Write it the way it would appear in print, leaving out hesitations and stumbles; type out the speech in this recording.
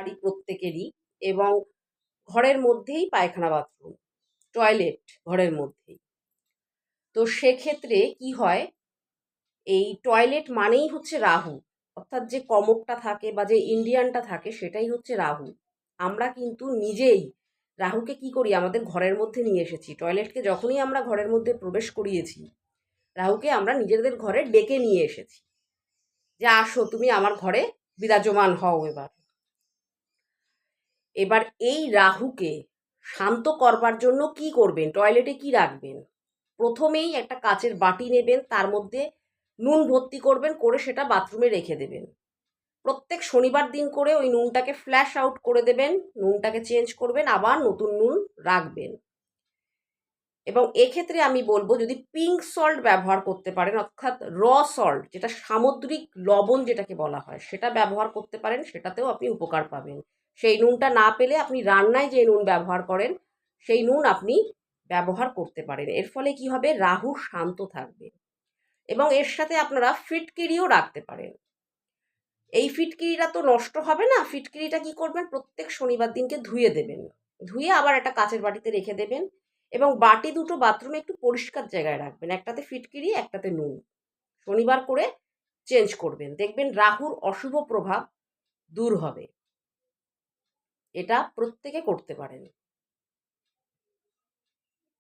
বাড়ি প্রত্যেকেরই, এবং ঘরের মধ্যেই পায়খানা বাথরুম, টয়লেট ঘরের মধ্যেই। তো সেক্ষেত্রে কি হয়, এই টয়লেট মানেই হচ্ছে রাহু, অর্থাৎ যে কমকটা থাকে বা যে ইন্ডিয়ানটা থাকে সেটাই হচ্ছে রাহু। আমরা কিন্তু নিজেই রাহুকে কি করি, আমাদের ঘরের মধ্যে নিয়ে এসেছি। টয়লেটকে যখনই আমরা ঘরের মধ্যে প্রবেশ করিয়েছি, রাহুকে আমরা নিজেদের ঘরে ডেকে নিয়ে এসেছি যে আসো তুমি আমার ঘরে বিরাজমান হও। এবার এবার এই রাহুকে শান্ত করবার জন্য কি করবেন, টয়লেটে কি রাখবেন? প্রথমেই একটা কাচের বাটি নেবেন, তার মধ্যে নুন ভর্তি করবেন, করে সেটা বাথরুমে রেখে দেবেন। প্রত্যেক শনিবার দিন করে ওই নুনটাকে ফ্ল্যাশ আউট করে দেবেন, নুনটাকে চেঞ্জ করবেন, আবার নতুন নুন রাখবেন। এবং এক্ষেত্রে আমি বলবো, যদি পিঙ্ক সল্ট ব্যবহার করতে পারেন, অর্থাৎ র সল্ট, যেটা সামুদ্রিক লবণ যেটাকে বলা হয়, সেটা ব্যবহার করতে পারেন, সেটাতেও আপনি উপকার পাবেন। সেই নুনটা না পেলে আপনি রান্নায় যে নুন ব্যবহার করেন সেই নুন আপনি ব্যবহার করতে পারেন। এর ফলে কি হবে, রাহু শান্ত থাকবে। এবং এর সাথে আপনারা ফিটকিরিও রাখতে পারেন। এই ফিটকিরিটা তো নষ্ট হবে না, ফিটকিরিটা কি করবেন, প্রত্যেক শনিবার দিনকে ধুয়ে দেবেন, ধুয়ে আবার একটা কাচের বাটিতে রেখে দেবেন, এবং বাটি দুটো বাথরুমে একটু পরিষ্কার জায়গায় রাখবেন, একটাতে ফিটকিরি একটাতে নুন। শনিবার করে চেঞ্জ করবেন, দেখবেন রাহুর অশুভ প্রভাব দূর হবে। এটা প্রত্যেকে করতে পারেন।